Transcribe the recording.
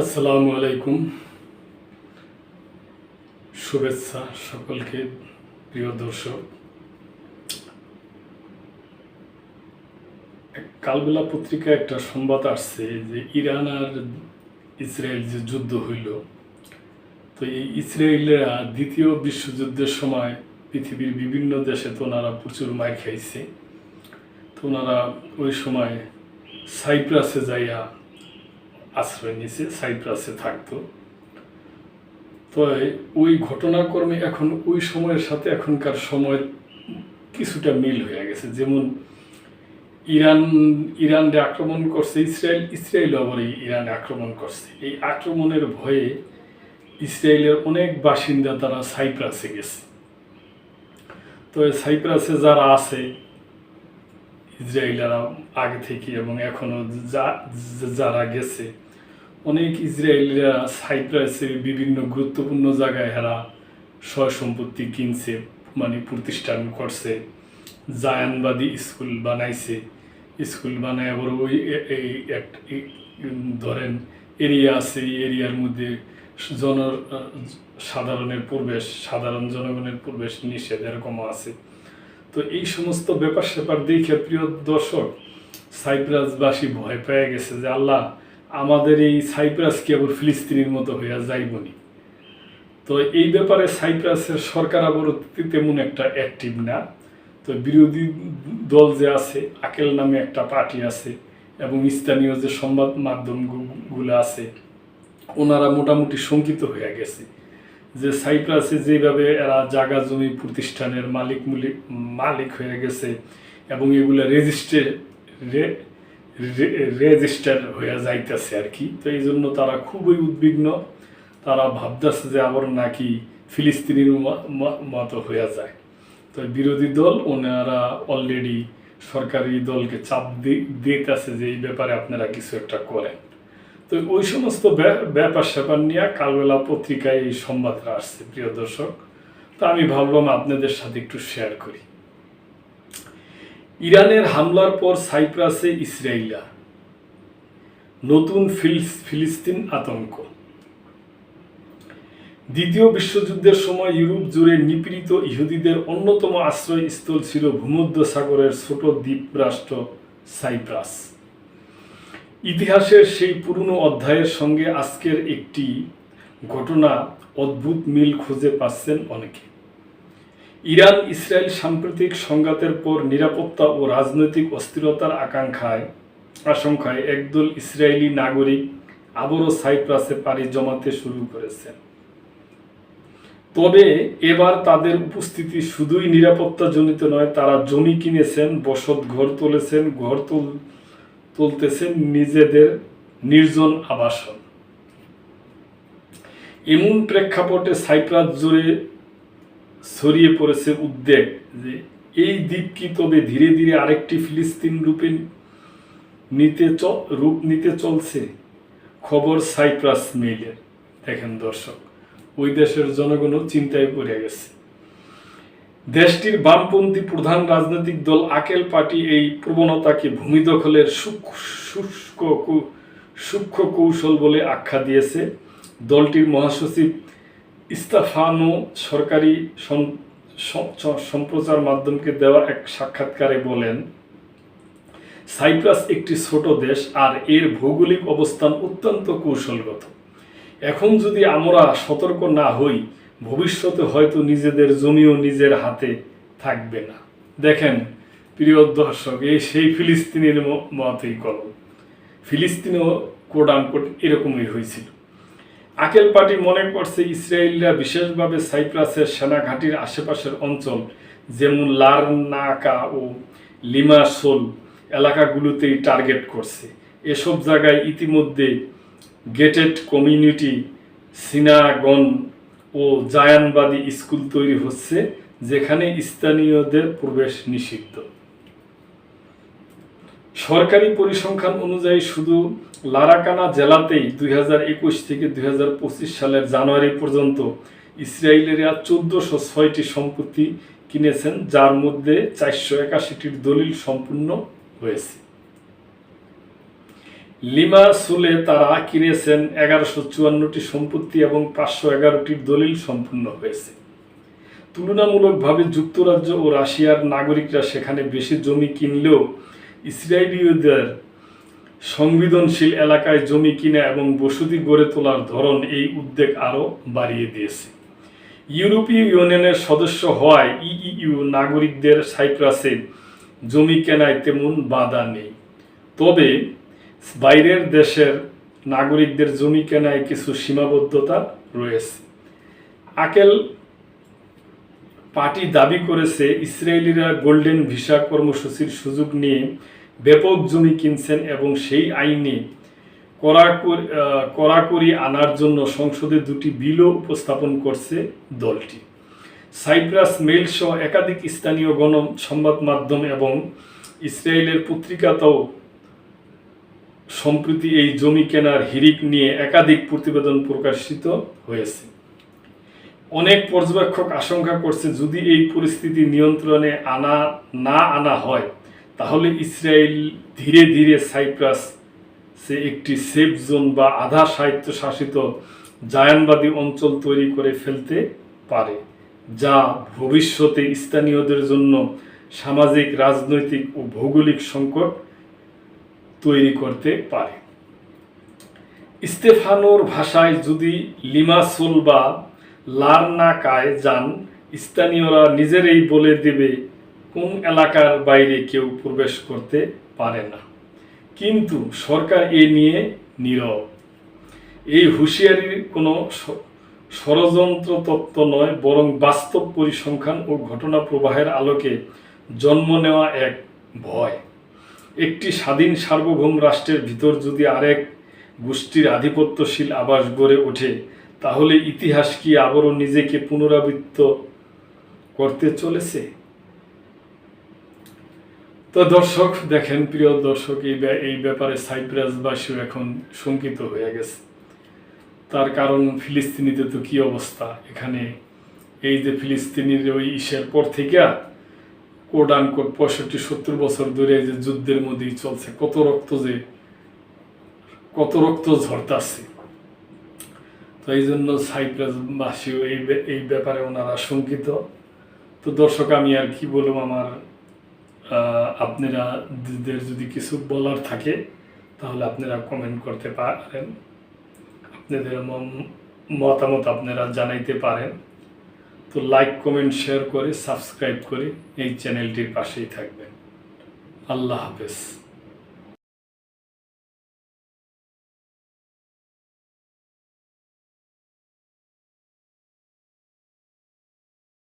আসসালামু আলাইকুম। শুভেচ্ছা সকলকে। প্রিয় দর্শক, কালবেলা পত্রিকায় একটা সংবাদ আসছে যে ইরান আর ইসরায়েল যে যুদ্ধ হইল, তো এই ইসরায়েলরা দ্বিতীয় বিশ্বযুদ্ধের সময় পৃথিবীর বিভিন্ন দেশে তো ওনারা প্রচুর মার খাইছে। তো ওনারা ওই সময় সাইপ্রাসে যাইয়া আশ্রয় নিয়েছে, সাইপ্রাসে থাকতো। তো ওই ঘটনাক্রমে এখন ওই সময়ের সাথে এখনকার সময়ের কিছুটা মিল হয়ে গেছে। যেমন ইরানরে আক্রমণ করছে ইসরায়েল, ইসরায়েল আবার ইরানে আক্রমণ করছে। এই আক্রমণের ভয়ে ইসরায়েলের অনেক বাসিন্দা তারা সাইপ্রাসে গেছে। তো সাইপ্রাসে যারা আছে ইসরায়েলরা আগে থেকে এবং এখনো যারা গেছে, অনেক ইসরায়েলিরা সাইপ্রাসের বিভিন্ন গুরুত্বপূর্ণ জায়গায় এরা সয় সম্পত্তি কিনছে, মানে প্রতিষ্ঠান করছে, জায়ানবাদী স্কুল বানাইছে। স্কুল বানায় আবার ওই ধরেন এরিয়া আছে, এই এরিয়ার মধ্যে সাধারণ জনগণের প্রবেশ নিষেধ এরকমও আছে। তো এই সমস্ত ব্যাপার স্যাপার দেখে প্রিয় দর্শক, সাইপ্রাসবাসী ভয় পেয়ে গেছে যে আল্লাহ, আমাদের এই সাইপ্রাস কি আবার ফিলিস্তিনের মতো হইয়া যাইবনি। তো এই ব্যাপারে সাইপ্রাসের সরকার আবার তেমন একটা অ্যাক্টিভ না। তো বিরোধী দল যে আছে, আকেল নামে একটা পার্টি আছে, এবং স্থানীয় যে সংবাদ মাধ্যমগুলো আছে, ওনারা মোটামুটি শঙ্কিত হয়ে গেছে যে সাইপ্রাসে যেভাবে এরা জায়গা জমি প্রতিষ্ঠানের মালিক হয়ে গেছে এবং এগুলো রেজিস্টার হয়ে যাইতেছে আর কি। তো এই জন্য তারা খুবই উদ্বিগ্ন। তারা ভাবতেছে যে আবার নাকি ফিলিস্তিনের মতো হয়ে যায়। তো বিরোধী দল ওনারা অলরেডি সরকারি দলকে চাপ দিতেছে যে এই ব্যাপারে আপনারা কিছু একটা করেন। তো ওই সমস্ত ব্যাপার স্যাপার নিয়ে কালবেলা পত্রিকায় এই সংবাদটা আসছে প্রিয় দর্শক। তো আমি ভাবলাম আপনাদের সাথে একটু শেয়ার করি। ইরানের হামলার পর সাইপ্রাসে ইসরায়েলিরা, নতুন ফিলিস্তিন আতঙ্ক। দ্বিতীয় বিশ্বযুদ্ধের সময় ইউরোপ জুড়ে নিপীড়িত ইহুদিদের অন্যতম আশ্রয়স্থল ছিল ভূমধ্যসাগরের ছোট দ্বীপ রাষ্ট্র সাইপ্রাস। ইতিহাসের সেই পুরনো অধ্যায়ের সঙ্গে আজকের একটি ঘটনা অদ্ভুত মিল খুঁজে পাচ্ছেন অনেকে। ইরান ইসরায়েল সাম্প্রতিক সংঘাতের পর নিরাপত্তা ও রাজনৈতিক অস্থিরতার আশঙ্কায় একদল ইসরায়েলি নাগরিক আবারও সাইপ্রাসে পাড়ি জমাতে শুরু করেছেন। তবে এবার তাদের উপস্থিতি শুধুই নিরাপত্তাজনিত নয়, তারা জমি কিনেছেন, বসত ঘর তুলতেছেন নিজেদের নির্জন আবাসন। এমন প্রেক্ষাপটে সাইপ্রাস জুড়ে ছড়িয়ে পড়েছে উদ্বেগ যে এই দ্বীপ কি তবে ধীরে ধীরে আরেকটি ফিলিস্তিন রূপ নিতে চলছে। খবর সাইপ্রাস মেইলের। দেখেন দর্শক, ওই দেশের জনগণও চিন্তায় পড়ে গেছে। দেশটির বামপন্থী প্রধান রাজনৈতিক দল আকেল পার্টি এই প্রবণতাকে ভূমিদখলের সূক্ষ্ম কৌশল বলে আখ্যা দিয়েছে। দলটির মহাসচিব স্তাফানো সরকারি সম্প্রচার মাধ্যমকে দেওয়া এক সাক্ষাৎকারে বলেন, সাইপ্রাস একটি ছোট দেশ আর এর ভৌগোলিক অবস্থান অত্যন্ত কৌশলগত। এখন যদি আমরা সতর্ক না হই, ভবিষ্যতে হয়তো নিজেদের জমিও নিজের হাতে থাকবে না। দেখেন প্রিয় দর্শক, এই সেই ফিলিস্তিনের মতই কলম। ফিলিস্তিনও কোট আনকোট এরকমই হয়েছিল। আকেল পার্টি মনে করছে ইসরায়েলরা বিশেষভাবে সাইপ্রাসের সেনাঘাঁটির আশেপাশের অঞ্চল, যেমন লারনাকা ও লিমাসোল এলাকাগুলোতেই টার্গেট করছে। এসব জায়গায় ইতিমধ্যে গেটেড কমিউনিটি, সিনাগন ও জায়ানবাদী স্কুল তৈরি হচ্ছে, যেখানে স্থানীয়দের প্রবেশ নিষিদ্ধ। সরকারি পরিসংখ্যান অনুযায়ী শুধু লারাকানা জেলাতেই 2021 থেকে 2025 সালের জানুয়ারি পর্যন্ত ইসরায়েলিরা 1406টি সম্পত্তি কিনেছেন, যার মধ্যে 481টির দলিল সম্পূর্ণ হয়েছে। লিমাসোলে তারা কিনেছেন 1154টি সম্পত্তি এবং 511টির দলিল সম্পূর্ণ হয়েছে। তুলনামূলকভাবে যুক্তরাজ্য ও রাশিয়ার নাগরিকরা সেখানে বেশি জমি কিনলেও ইসরায়েলীয়দের সংবেদনশীল এলাকায় জমি কিনা এবং বসতি গড়ে তোলার ধরন এই উদ্বেগ আরও বাড়িয়ে দিয়েছে। ইউরোপীয় ইউনিয়নের সদস্য হওয়ায় ইইউ নাগরিকদের সাইপ্রাসে জমি কেনায় তেমন বাধা নেই, তবে বাইরের দেশের নাগরিকদের জমি কেনায় কিছু সীমাবদ্ধতা রয়েছে। আকেল পার্টি দাবি করেছে ইসরায়েলিরা গোল্ডেন ভিসা কর্মসূচির সুযোগ নিয়ে ব্যাপক জমি কিনছেন এবং সেই আইনে কড়াকড়ি আনার জন্য সংসদে দুটি বিলও উপস্থাপন করছে দলটি। সাইপ্রাস মেইল সহ একাধিক স্থানীয় সংবাদ মাধ্যম এবং ইসরায়েলের পত্রিকাতেও সম্প্রতি এই জমি কেনার হিড়িক নিয়ে একাধিক প্রতিবেদন প্রকাশিত হয়েছে। অনেক পর্যবেক্ষক আশঙ্কা করছে যদি এই পরিস্থিতি নিয়ন্ত্রণে না আনা হয় তাহলে ইসরায়েল ধীরে ধীরে সাইপ্রাসে একটি সেফ জোন বা আধা স্বায়ত্তশাসিত জায়ানবাদী অঞ্চল তৈরি করে ফেলতে পারে, যা ভবিষ্যতে স্থানীয়দের জন্য সামাজিক, রাজনৈতিক ও ভৌগোলিক সংকট তৈরি করতে পারে। স্তেফানোর ভাষায়, যদি লিমাসোল বা লারনাকায় যান, স্থানীয়রা নিজেরাই বলে দেবে কোন এলাকার বাইরে কেউ প্রবেশ করতে পারে না, কিন্তু সরকার এ নিয়ে নীরব। এই হুঁশিয়ারির কোনো ষড়যন্ত্র তত্ত্ব নয়, বরং বাস্তব পরিসংখ্যান ও ঘটনা প্রবাহের আলোকে জন্ম নেওয়া এক ভয়। একটি স্বাধীন সার্বভৌম রাষ্ট্রের ভিতর যদি আরেক গোষ্ঠীর আধিপত্যশীল আবাস গড়ে ওঠে, তাহলে ইতিহাস কি আবারও নিজেকে পুনরাবৃত্ত করতে চলেছে? তো দর্শক, দেখেন, প্রিয় দর্শক, এই ব্যাপারে সাইপ্রাসবাসীও এখন শঙ্কিত হয়ে গেছে। তার কারণ ফিলিস্তিনিতে তো কি অবস্থা, এখানে এই যে ফিলিস্তিনির ওই ইসের পর থেকে কোট আনকোট 65-70 বছর ধরে যে যুদ্ধের মধ্যেই চলছে, কত রক্ত ঝরতাছে। তো এই জন্য সাইপ্রাসবাসীও এই ব্যাপারে ওনারা শঙ্কিত। তো দর্শক, আমি আর কি বলবো, আপনাদের যদি কিছু বলার থাকে তাহলে আপনারা কমেন্ট করতে পারেন, আপনাদের মতামত আপনারা জানাইতে পারেন। তো লাইক, কমেন্ট, শেয়ার করে সাবস্ক্রাইব করে এই চ্যানেলটির পাশেই থাকবেন। আল্লাহ হাফেজ।